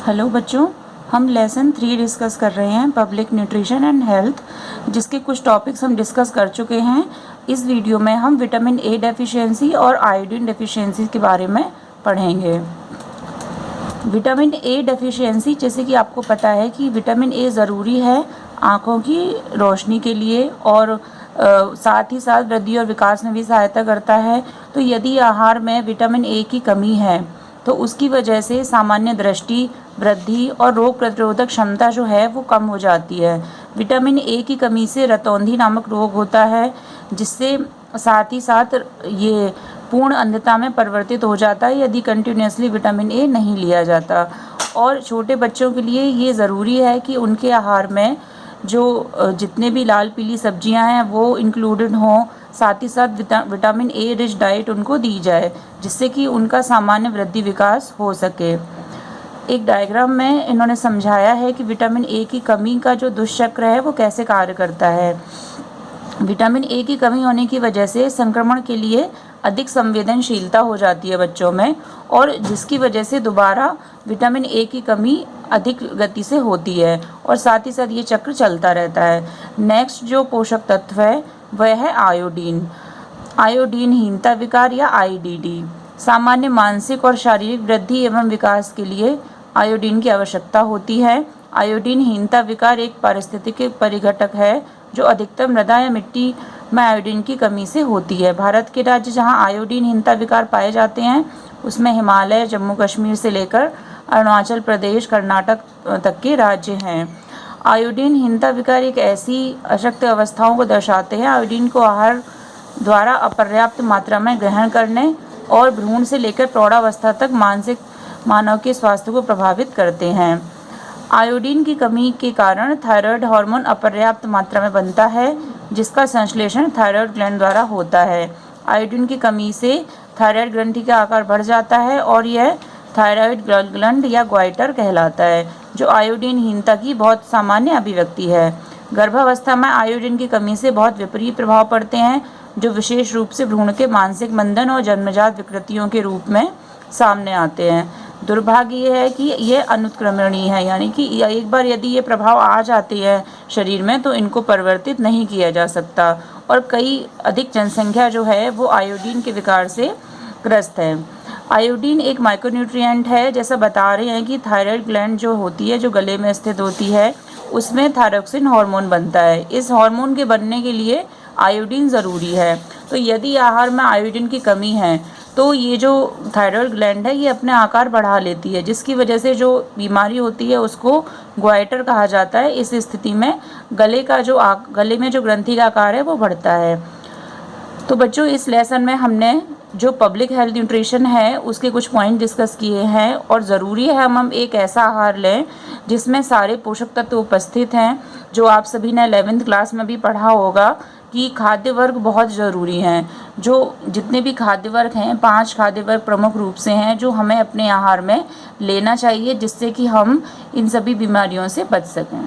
Hello बच्चों, हम lesson 3 discuss कर रहे हैं पब्लिक न्यूट्रिशन एंड हेल्थ, जिसके कुछ टॉपिक्स हम डिस्कस कर चुके हैं। इस वीडियो में हम विटामिन ए डेफिशिएंसी और आयोडीन डेफिशिएंसी के बारे में पढ़ेंगे। विटामिन ए डेफिशिएंसी, जैसे कि आपको पता है कि विटामिन ए ज़रूरी है आँखों की रोशनी के लिए और साथ ही साथ वृद्धि और विकास में भी सहायता करता है। तो यदि आहार में विटामिन ए की कमी है तो उसकी वजह से सामान्य दृष्टि, वृद्धि और रोग प्रतिरोधक क्षमता जो है वो कम हो जाती है। विटामिन ए की कमी से रतौंधी नामक रोग होता है, जिससे साथ ही साथ ये पूर्ण अंधता में परिवर्तित हो जाता है यदि कंटिन्यूसली विटामिन ए नहीं लिया जाता। और छोटे बच्चों के लिए ये ज़रूरी है कि उनके आहार में जो जितने भी लाल पीली सब्जियां हैं वो इंक्लूडेड हों, साथ ही साथ विटामिन ए रिच डाइट उनको दी जाए, जिससे कि उनका सामान्य वृद्धि विकास हो सके। एक डायग्राम में इन्होंने समझाया है कि विटामिन ए की कमी का जो दुष्चक्र है वो कैसे कार्य करता है। विटामिन ए की कमी होने की वजह से संक्रमण के लिए अधिक संवेदनशीलता हो जाती है बच्चों में, और जिसकी वजह से दोबारा विटामिन ए की कमी अधिक गति से होती है और साथ ही साथ ये चक्र चलता रहता है। नेक्स्ट जो पोषक तत्व है वह है आयोडीन। आयोडीनहीनता विकार या आईडीडी सामान्य मानसिक और शारीरिक वृद्धि एवं विकास के लिए आयोडीन की आवश्यकता होती है। आयोडीनहीनता विकार एक पारिस्थितिक परिघटक है जो अधिकतर मृदा या मिट्टी में आयोडीन की कमी से होती है। भारत के राज्य जहां आयोडीनहीनता विकार पाए जाते हैं उसमें हिमालय, जम्मू कश्मीर से लेकर अरुणाचल प्रदेश, कर्नाटक तक के राज्य हैं। आयोडीनहीनता विकार एक ऐसी अशक्त अवस्थाओं को दर्शाते हैं। आयोडीन को आहार द्वारा अपर्याप्त मात्रा में ग्रहण करने और भ्रूण से लेकर प्रौढ़ावस्था तक मानसिक मानव के स्वास्थ्य को प्रभावित करते हैं। आयोडीन की कमी के कारण थायराइड हार्मोन अपर्याप्त मात्रा में बनता है, जिसका संश्लेषण थायराइड ग्लैंड द्वारा होता है। आयोडीन की कमी से थायराइड ग्रंथि का आकार बढ़ जाता है और यह थायराइड ग्लैंड या ग्वाइटर कहलाता है, जो आयोडीनहीनता की बहुत सामान्य अभिव्यक्ति है। गर्भावस्था में आयोडीन की कमी से बहुत विपरीत प्रभाव पड़ते हैं, जो विशेष रूप से भ्रूण के मानसिक मंदन और जन्मजात विकृतियों के रूप में सामने आते हैं। दुर्भाग्य ये है कि ये अनुत्क्रमणीय है, यानी कि एक बार यदि ये प्रभाव आ जाते हैं शरीर में तो इनको परिवर्तित नहीं किया जा सकता, और कई अधिक जनसंख्या जो है वो आयोडीन के विकार से ग्रस्त है। आयोडीन एक माइक्रोन्यूट्रिएंट है। जैसा बता रहे हैं कि थायराइड ग्लैंड जो होती है, जो गले में स्थित होती है, उसमें थायरोक्सिन हार्मोन बनता है। इस हार्मोन के बनने के लिए आयोडीन ज़रूरी है। तो यदि आहार में आयोडीन की कमी है तो ये जो थायराइड ग्लैंड है ये अपने आकार बढ़ा लेती है, जिसकी वजह से जो बीमारी होती है उसको ग्वाइटर कहा जाता है। इस स्थिति में गले में जो ग्रंथि का आकार है वो बढ़ता है। तो बच्चों, इस लेसन में हमने जो पब्लिक हेल्थ न्यूट्रिशन है उसके कुछ पॉइंट डिस्कस किए हैं, और ज़रूरी है हम एक ऐसा आहार लें जिसमें सारे पोषक तत्व उपस्थित हैं। जो आप सभी ने 11th क्लास में भी पढ़ा होगा कि खाद्य वर्ग बहुत ज़रूरी हैं। जो जितने भी खाद्य वर्ग हैं, 5 खाद्य वर्ग प्रमुख रूप से हैं जो हमें अपने आहार में लेना चाहिए, जिससे कि हम इन सभी बीमारियों से बच सकें।